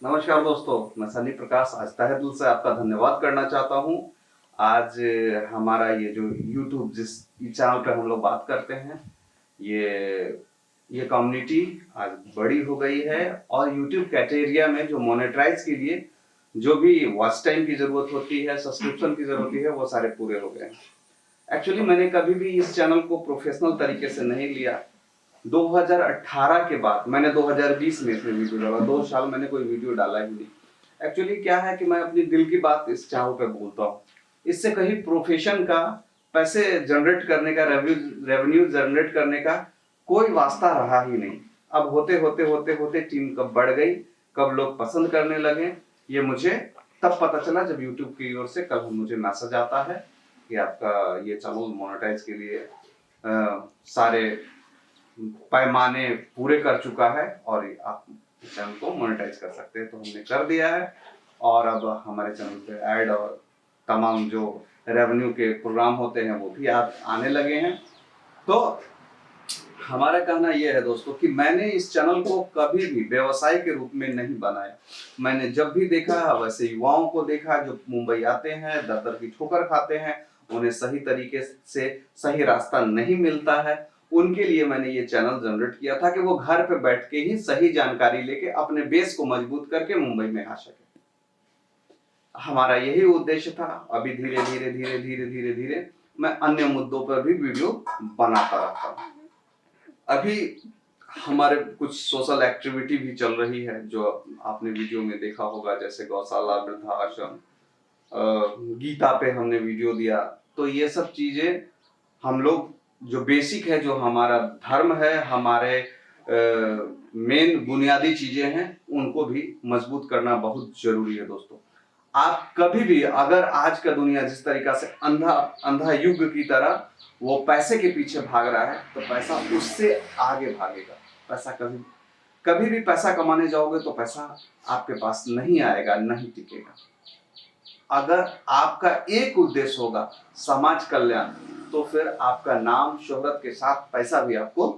नमस्कार दोस्तों, मैं सनी प्रकाश आज तहे दिल से आपका धन्यवाद करना चाहता हूँ। आज हमारा ये जो यूट्यूब जिस चैनल पे हम लोग बात करते हैं, ये कम्युनिटी आज बड़ी हो गई है और यूट्यूब कैटेरिया में जो मोनेटाइज के लिए जो भी वॉच टाइम की जरूरत होती है, सब्सक्रिप्शन की जरूरत होती है, वो सारे पूरे हो गए हैं। एक्चुअली मैंने कभी भी इस चैनल को प्रोफेशनल तरीके से नहीं लिया। 2018 के बाद मैंने 2020 में इसमें वीडियो डाला, 2 साल मैंने कोई वीडियो डाला ही नहीं। एक्चुअली क्या है कि मैं अपनी दिल की बात इस चैनल पे बोलता हूँ। इससे कहीं प्रोफेशन का, पैसे जनरेट करने का, रेवेन्यू जनरेट करने का कोई वास्ता रहा ही नहीं। अब होते होते होते होते टीम कब बढ़ गई, कब लोग पसंद करने लगे, ये मुझे तब पता चला जब यूट्यूब की ओर से कल मुझे मैसेज आता है कि आपका ये चैनल मोनेटाइज के लिए सारे पैमाने पूरे कर चुका है और आप चैनल को मोनेटाइज कर सकते हैं। तो हमने कर दिया है और अब हमारे चैनल पे ऐड और तमाम जो रेवेन्यू के प्रोग्राम होते हैं वो भी आने लगे हैं। तो हमारा कहना यह है दोस्तों कि मैंने इस चैनल को कभी भी व्यवसाय के रूप में नहीं बनाया। मैंने जब भी देखा वैसे युवाओं को देखा जो मुंबई आते हैं, दर दर की ठोकर खाते हैं, उन्हें सही तरीके से सही रास्ता नहीं मिलता है, उनके लिए मैंने ये चैनल जनरेट किया था कि वो घर पे बैठ के ही सही जानकारी लेके अपने बेस को मजबूत करके मुंबई में आ सके। हमारा यही उद्देश्य था। अभी धीरे धीरे धीरे धीरे धीरे धीरे मैं अन्य मुद्दों पर भी वीडियो बनाता रहता हूँ। अभी हमारे कुछ सोशल एक्टिविटी भी चल रही है जो आपने वीडियो में देखा होगा, जैसे गौशाला, वृद्धाश्रम, गीता पे हमने वीडियो दिया। तो ये सब चीजें हम लोग जो बेसिक है, जो हमारा धर्म है, हमारे मेन बुनियादी चीजें हैं, उनको भी मजबूत करना बहुत जरूरी है दोस्तों। आप कभी भी अगर आज का दुनिया जिस तरीका से अंधा युग की तरह वो पैसे के पीछे भाग रहा है, तो पैसा उससे आगे भागेगा। पैसा कभी कभी भी पैसा कमाने जाओगे तो पैसा आपके पास नहीं आएगा, नहीं टिकेगा। अगर आपका एक उद्देश्य होगा समाज कल्याण, तो फिर आपका नाम शोहरत के साथ पैसा भी आपको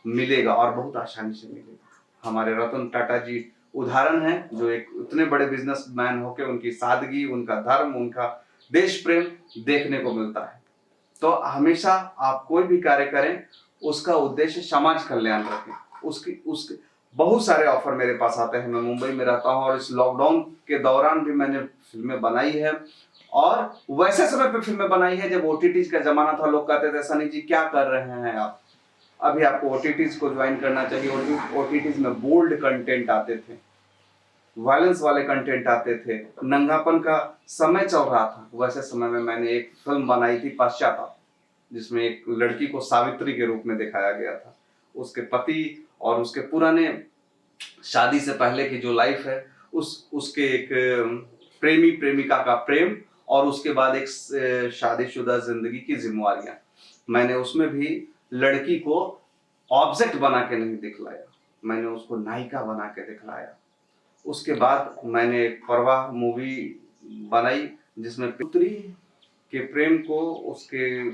मिलेगा और बहुत आसानी से मिलेगा। हमारे रतन टाटा जी उदाहरण है, जो एक इतने बड़े बिजनेसमैन होकर उनकी सादगी, उनका धर्म, उनका देश प्रेम देखने को मिलता है। तो हमेशा आप कोई भी कार्य करें, उसका उद्देश्य समाज कल्याण रखें। उसके बहुत सारे ऑफर मेरे पास आते हैं। मैं मुंबई में रहता हूँ और इस लॉकडाउन के दौरान भी मैंने फिल्में बनाई है और वैसे समय पे फिल्में बनाई है जब ओटीटी का जमाना था। लोग कहते थे सनी जी क्या कर रहे हैं आप, अभी आपको ओटीटीज को ज्वाइन करना चाहिए। और ओटीटीज में बोल्ड कंटेंट आते थे, वायलेंस वाले कंटेंट आते थे, नंगापन का समय चल रहा था। वैसे समय में मैंने एक फिल्म बनाई थी पश्चाताप, जिसमें एक लड़की को सावित्री के रूप में दिखाया गया था। उसके पति और उसके पुराने शादी से पहले की जो लाइफ है, उसके एक प्रेमी प्रेमिका का प्रेम और उसके बाद एक शादीशुदा जिंदगी की जिम्मेवारियां। मैंने उसमें भी लड़की को ऑब्जेक्ट बना के नहीं दिखलाया, मैंने उसको नायिका बना के दिखलाया। उसके बाद मैंने परवाह मूवी बनाई जिसमें पुत्री के प्रेम को, उसके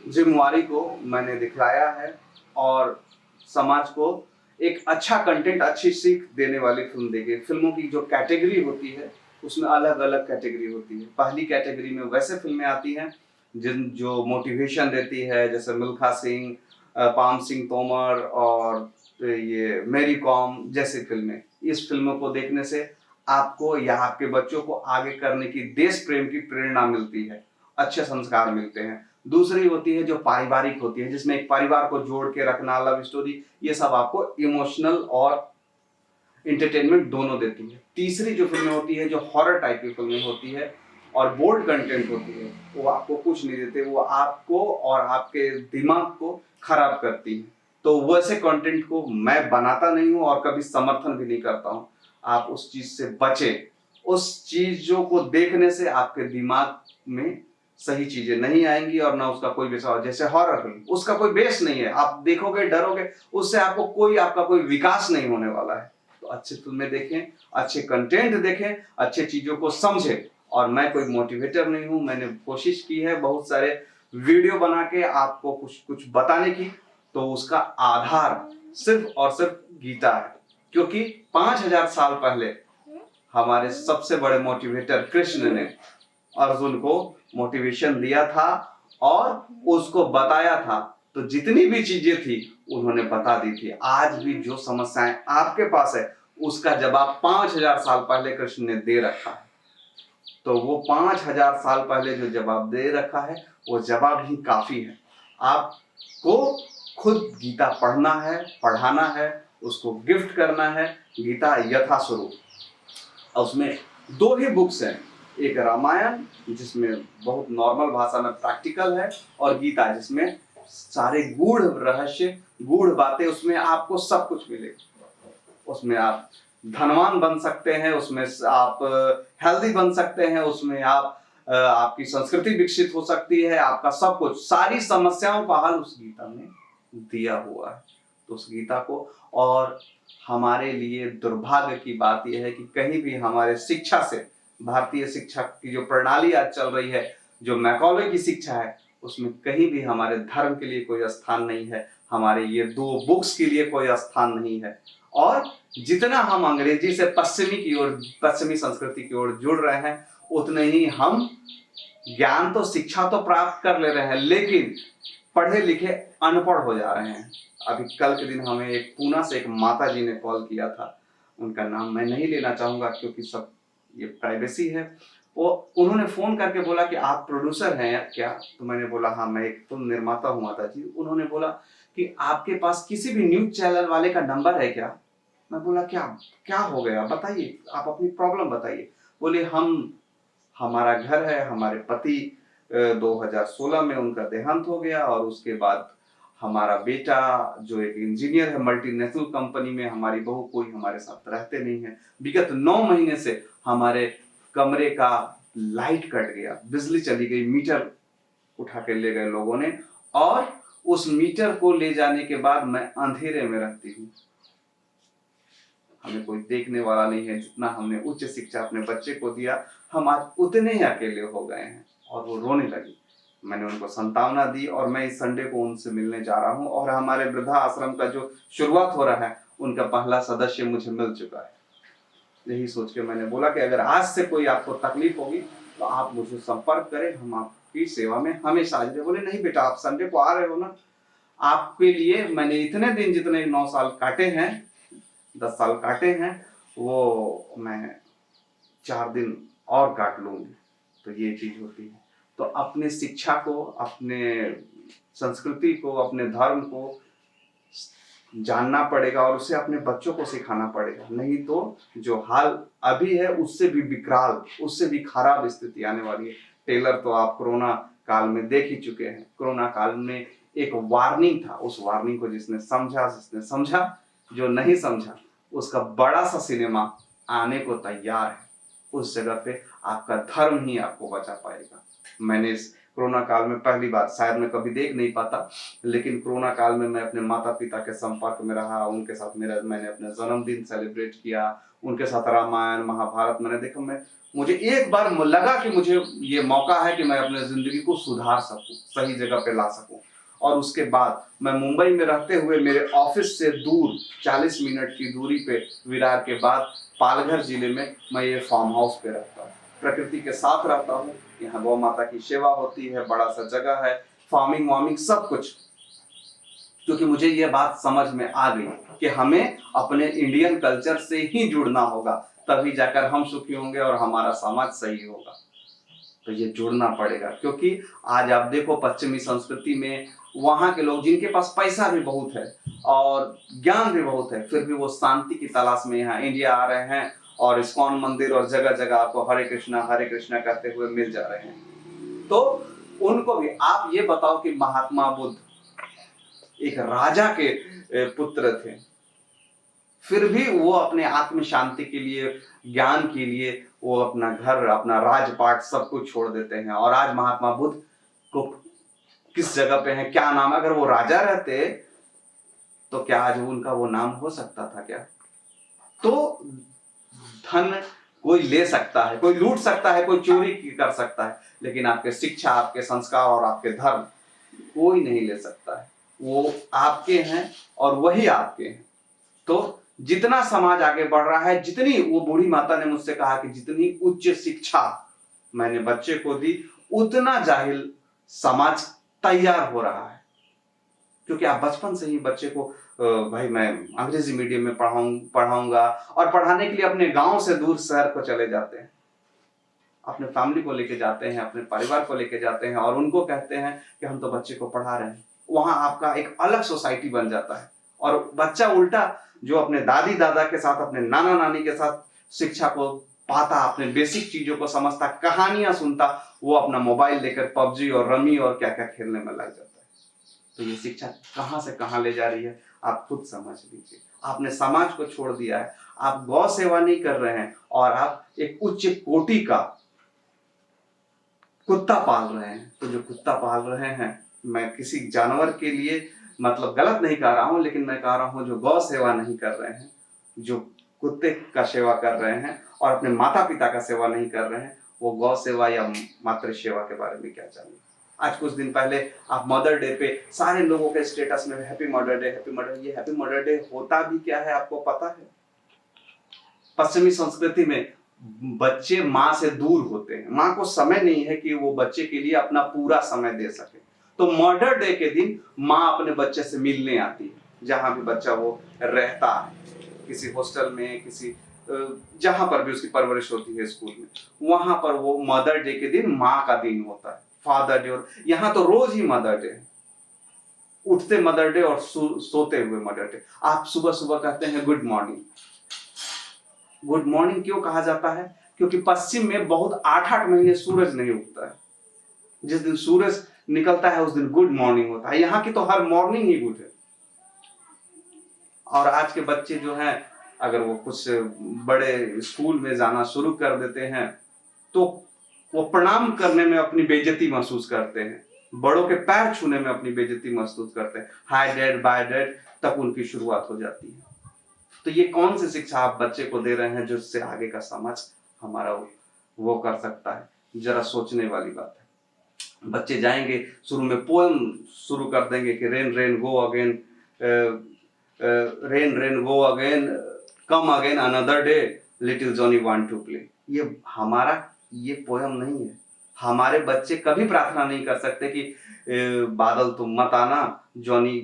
जिम्मेवारी को मैंने दिखलाया है और समाज को एक अच्छा कंटेंट, अच्छी सीख देने वाली फिल्म देगी। फिल्मों की जो कैटेगरी होती है उसमें अलग अलग कैटेगरी होती है। पहली कैटेगरी में वैसे फिल्में आती हैं जो मोटिवेशन देती है, जैसे मिल्खा सिंह, पाम सिंह तोमर और ये मेरी कॉम जैसी फिल्में। इस फिल्मों को देखने से आपको या आपके बच्चों को आगे करने की, देश प्रेम की प्रेरणा मिलती है, अच्छे संस्कार मिलते हैं। दूसरी होती है जो पारिवारिक होती है, जिसमें एक परिवार को जोड़ के रखना, लव स्टोरी, ये सब आपको इमोशनल और इंटरटेनमेंट दोनों देती है। तीसरी जो फिल्में होती है जो हॉरर टाइप की फिल्में होती है और बोल्ड कंटेंट होती है, वो आपको कुछ नहीं देते, वो आपको और आपके दिमाग को खराब करती है। तो वैसे कंटेंट को मैं बनाता नहीं हूँ और कभी समर्थन भी नहीं करता हूँ। आप उस चीज से बचें। उस चीजों को देखने से आपके दिमाग में सही चीजें नहीं आएंगी और ना उसका कोई बेस। जैसे हॉरर फिल्म, उसका कोई बेस नहीं है, आप देखोगे डरोगे, उससे आपका कोई विकास नहीं होने वाला है। तो अच्छी फिल्में देखें, अच्छे कंटेंट देखें, अच्छे चीजों को समझें। और मैं कोई मोटिवेटर नहीं हूं, मैंने कोशिश की है बहुत सारे वीडियो बना के आपको कुछ कुछ बताने की, तो उसका आधार सिर्फ और सिर्फ गीता है, क्योंकि 5000 साल पहले हमारे सबसे बड़े मोटिवेटर कृष्ण ने अर्जुन को मोटिवेशन दिया था और उसको बताया था। तो जितनी भी चीजें थी उन्होंने बता दी थी। आज भी जो समस्याएं आपके पास है उसका जवाब 5000 साल पहले कृष्ण ने दे रखा है। तो वो 5000 साल पहले जो जवाब दे रखा है वो जवाब ही काफी है। आपको खुद गीता पढ़ना है, पढ़ाना है, उसको गिफ्ट करना है। गीता यथास्वरूप, उसमें 2 ही बुक्स हैं, एक रामायण जिसमें बहुत नॉर्मल भाषा में प्रैक्टिकल है, और गीता जिसमें सारे गूढ़ रहस्य, गूढ़ बातें, उसमें आपको सब कुछ मिलेगा। उसमें आप धनवान बन सकते हैं, उसमें आप हेल्दी बन सकते हैं, उसमें आप आपकी संस्कृति विकसित हो सकती है, आपका सब कुछ, सारी समस्याओं का हल उस गीता में दिया हुआ है। तो उस गीता को, और हमारे लिए दुर्भाग्य की बात यह है कि कहीं भी हमारे शिक्षा से, भारतीय शिक्षा की जो प्रणाली आज चल रही है, जो मैकॉले की शिक्षा है, उसमें कहीं भी हमारे धर्म के लिए कोई स्थान नहीं है, हमारे ये 2 बुक्स के लिए कोई स्थान नहीं है। और जितना हम अंग्रेजी से पश्चिमी की ओर, पश्चिमी संस्कृति की ओर जुड़ रहे हैं, उतने ही हम ज्ञान तो, शिक्षा तो प्राप्त कर ले रहे हैं, लेकिन पढ़े लिखे अनपढ़ हो जा रहे हैं। अभी कल के दिन हमें एक पूना से एक माता जी ने कॉल किया था, उनका नाम मैं नहीं लेना चाहूंगा क्योंकि सब ये प्राइवेसी है। वो उन्होंने फोन करके बोला कि आप प्रोड्यूसर हैं क्या? तो मैंने बोला हाँ, मैं एक फिल्म निर्माता हूँ माता जी। उन्होंने बोला कि आपके पास किसी भी न्यूज चैनल वाले का नंबर है क्या? मैं बोला क्या हो गया, बताइए, आप अपनी प्रॉब्लम बताइए। बोले हमारा घर है, हमारे पति 2016 में उनका देहांत हो गया, और उसके बाद हमारा बेटा जो एक इंजीनियर है मल्टीनेशनल कंपनी में, हमारी बहू कोई हमारे साथ रहते नहीं है। विगत 9 महीने से हमारे कमरे का लाइट कट गया, बिजली चली गई, मीटर उठा के ले गए लोगों ने, और उस मीटर को ले जाने के बाद मैं अंधेरे में रहती हूँ, हमें कोई देखने वाला नहीं है। जितना हमने उच्च शिक्षा अपने बच्चे को दिया, हम आज उतने ही अकेले हो गए हैं। और वो रोने लगी। मैंने उनको सांत्वना दी, और मैं इस संडे को उनसे मिलने जा रहा हूँ, और हमारे वृद्धा आश्रम का जो शुरुआत हो रहा है, उनका पहला सदस्य मुझे मिल चुका है। यही सोच के मैंने बोला कि अगर आज से कोई आपको तकलीफ होगी तो आप मुझे संपर्क करें, हम आपकी सेवा में हमेशा हाजिर हैं। बोले नहीं बेटा, आप संडे को आ रहे हो ना, आपके लिए मैंने इतने दिन, जितने 9 साल काटे हैं, 10 साल काटे हैं, वो मैं 4 दिन और काट लूंगी। तो ये चीज होती है। तो अपने शिक्षा को, अपने संस्कृति को, अपने धर्म को जानना पड़ेगा, और उसे अपने बच्चों को सिखाना पड़ेगा। नहीं तो जो हाल अभी है उससे भी विकराल, उससे भी खराब स्थिति आने वाली है। टेलर तो आप कोरोना काल में देख ही चुके हैं। कोरोना काल में एक वार्निंग था, उस वार्निंग को जिसने समझा, जो नहीं समझा उसका बड़ा सा सिनेमा आने को तैयार है। उस जगह पे आपका धर्म ही आपको बचा पाएगा। मैंने इस कोरोना काल में पहली बार, शायद मैं कभी देख नहीं पाता, लेकिन कोरोना काल में मैं अपने माता पिता के संपर्क में रहा, उनके साथ मैंने अपना जन्मदिन सेलिब्रेट किया, उनके साथ रामायण महाभारत मैंने देखा। मुझे एक बार लगा कि मुझे ये मौका है कि मैं अपने जिंदगी को सुधार सकूं, सही जगह पे ला सकूं। और उसके बाद मैं मुंबई में रहते हुए मेरे ऑफिस से दूर 40 मिनट की दूरी पे, विरार के बाद पालघर जिले में, मैं ये फार्म हाउस पे रहता हूँ, प्रकृति के साथ रहता हूँ। यहाँ गौ माता की सेवा होती है, बड़ा सा जगह है, फार्मिंग सब कुछ। क्योंकि मुझे ये बात समझ में आ गई कि हमें अपने इंडियन कल्चर से ही जुड़ना होगा, तभी जाकर हम सुखी होंगे और हमारा समाज सही होगा। तो ये जुड़ना पड़ेगा, क्योंकि आज आप देखो पश्चिमी संस्कृति में वहां के लोग, जिनके पास पैसा भी बहुत है और ज्ञान भी बहुत है, फिर भी वो शांति की तलाश में यहाँ इंडिया आ रहे हैं, और इस्कॉन मंदिर और जगह जगह आपको हरे कृष्णा करते हुए मिल जा रहे हैं। तो उनको भी आप ये बताओ कि महात्मा बुद्ध एक राजा के पुत्र थे, फिर भी वो अपने आत्म शांति के लिए, ज्ञान के लिए, वो अपना घर, अपना राजपाट सब कुछ छोड़ देते हैं। और आज महात्मा बुद्ध को किस जगह पे है, क्या नाम है? अगर वो राजा रहते तो क्या आज उनका वो नाम हो सकता था क्या? तो धन कोई ले सकता है, कोई लूट सकता है, कोई चोरी कर सकता है, लेकिन आपके शिक्षा, आपके संस्कार और आपके धर्म कोई नहीं ले सकता है। वो आपके हैं और वही आपके हैं। तो जितना समाज आगे बढ़ रहा है, जितनी, वो बूढ़ी माता ने मुझसे कहा कि जितनी उच्च शिक्षा मैंने बच्चे को दी, उतना जाहिल समाज तैयार हो रहा है। क्योंकि आप बचपन से ही बच्चे को भाई मैं अंग्रेजी मीडियम में पढ़ाऊंगा, और पढ़ाने के लिए अपने गांव से दूर शहर को चले जाते हैं, अपने फैमिली को लेके जाते हैं, अपने परिवार को लेके जाते हैं, और उनको कहते हैं कि हम तो बच्चे को पढ़ा रहे हैं। वहां आपका एक अलग सोसाइटी बन जाता है, और बच्चा उल्टा जो अपने दादी दादा के साथ, अपने नाना नानी के साथ शिक्षा को पाता, अपने बेसिक चीजों को समझता, कहानियां सुनता, वो अपना मोबाइल लेकर पबजी और रमी और क्या क्या खेलने में लग जाता है। तो ये शिक्षा कहां से कहां ले जा रही है, आप खुद समझ लीजिए। आपने समाज को छोड़ दिया है, आप गौ सेवा नहीं कर रहे हैं, और आप एक उच्च कोटि का कुत्ता पाल रहे हैं। तो जो कुत्ता पाल रहे हैं, मैं किसी जानवर के लिए मतलब गलत नहीं कह रहा हूं, लेकिन मैं कह रहा हूं जो गौ सेवा नहीं कर रहे हैं, जो कुत्ते का सेवा कर रहे हैं और अपने माता पिता का सेवा नहीं कर रहे हैं, वो गौ सेवा या मातृ सेवा के बारे में क्या जानेंगे। आज कुछ दिन पहले आप मदर डे पे सारे लोगों के स्टेटस में happy mother day, happy mother. ये हैप्पी मदर डे होता भी क्या है आपको पता है? पश्चिमी संस्कृति में बच्चे माँ से दूर होते हैं, माँ को समय नहीं है कि वो बच्चे के लिए अपना पूरा समय दे सके। तो मदर डे के दिन माँ अपने बच्चे से मिलने आती है, जहां भी बच्चा वो रहता है, किसी हॉस्टल में, किसी जहां पर भी उसकी परवरिश होती है, स्कूल में, वहां पर वो मदर डे के दिन माँ का दिन होता है, फादर डे। और यहाँ तो रोज ही मदर डे, उठते मदर डे और सोते हुए मदर डे। आप सुबह सुबह कहते हैं गुड मॉर्निंग। गुड मॉर्निंग क्यों कहा जाता है? क्योंकि पश्चिम में बहुत 8-8 महीने सूरज नहीं उगता है। जिस दिन सूरज निकलता है उस दिन गुड मॉर्निंग होता है। यहाँ की तो हर मॉर्निंग ही गुड है। और आज के बच्चे जो हैं, अगर वो कुछ बड़े स्कूल में जाना शुरू कर देते हैं, तो वो प्रणाम करने में अपनी बेइज्जती महसूस करते हैं, बड़ों के पैर छूने में अपनी बेइज्जती महसूस करते हैं। हाय डैड, बाय डैड तक उनकी शुरुआत हो जाती है। तो ये कौन सी शिक्षा आप बच्चे को दे रहे हैं जो उससे आगे का समझ हमारा वो कर सकता है? जरा सोचने वाली बात है। बच्चे जाएंगे, शुरू में पोएम शुरू कर देंगे कि rain rain go again, rain rain go again, come again another day, little Johnny want to play. ये हमारा ये पोएम नहीं है। हमारे बच्चे कभी प्रार्थना नहीं कर सकते कि बादल तुम मत आना, जॉनी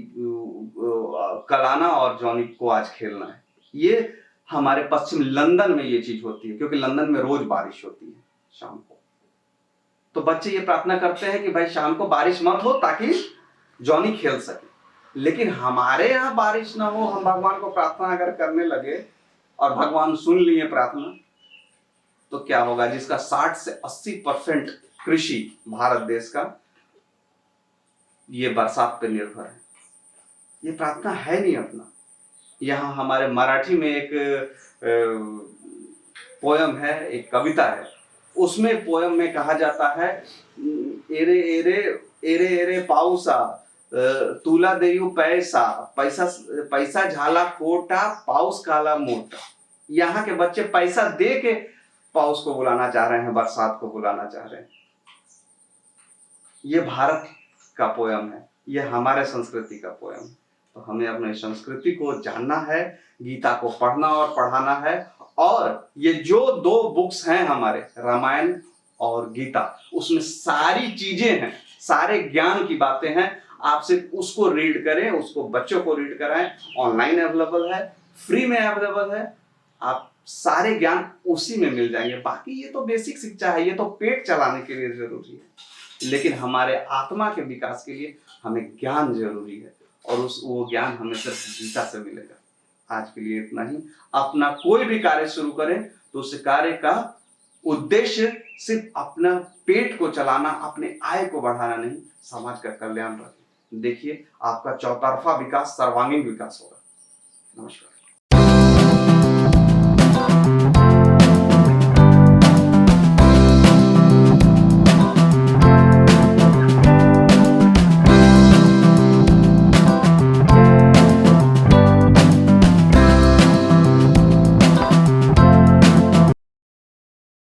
कल आना और जॉनी को आज खेलना है। ये हमारे पश्चिम लंदन में ये चीज होती है, क्योंकि लंदन में रोज बारिश होती है शाम को। तो बच्चे ये प्रार्थना करते हैं कि भाई शाम को बारिश मत हो ताकि जॉनी खेल सके। लेकिन हमारे यहाँ बारिश ना हो, हम भगवान को प्रार्थना अगर करने लगे और भगवान सुन लिए प्रार्थना, तो क्या होगा? जिसका 60 से 80% कृषि भारत देश का ये बरसात पे निर्भर है। ये प्रार्थना है नहीं अपना। यहाँ हमारे मराठी में एक पोयम है, एक कविता है, उसमें पोयम में कहा जाता है, एरे एरे एरे एरे पाऊसा तुला देऊ पैसा, पैसा पैसा झाला खोटा, पाऊस काला मोटा। यहाँ के बच्चे पैसा दे के पाऊस को बुलाना चाह रहे हैं, बरसात को बुलाना चाह रहे हैं। ये भारत का पोयम है, ये हमारे संस्कृति का पोयम है। तो हमें अपने संस्कृति को जानना है, गीता को पढ़ना और पढ़ाना है। और ये जो 2 बुक्स हैं हमारे, रामायण और गीता, उसमें सारी चीजें हैं, सारे ज्ञान की बातें हैं। आप सिर्फ उसको रीड करें, उसको बच्चों को रीड कराएं। ऑनलाइन अवेलेबल है, फ्री में अवेलेबल है, आप सारे ज्ञान उसी में मिल जाएंगे। बाकी ये तो बेसिक शिक्षा है, ये तो पेट चलाने के लिए जरूरी है, लेकिन हमारे आत्मा के विकास के लिए हमें ज्ञान जरूरी है, और वो ज्ञान हमें सिर्फ गीता से मिलेगा। आज के लिए इतना ही। अपना कोई भी कार्य शुरू करें तो उस कार्य का उद्देश्य सिर्फ अपना पेट को चलाना, अपने आय को बढ़ाना नहीं, समाज का कल्याण रखें। देखिए आपका चौतरफा विकास, सर्वांगीण विकास होगा। नमस्कार।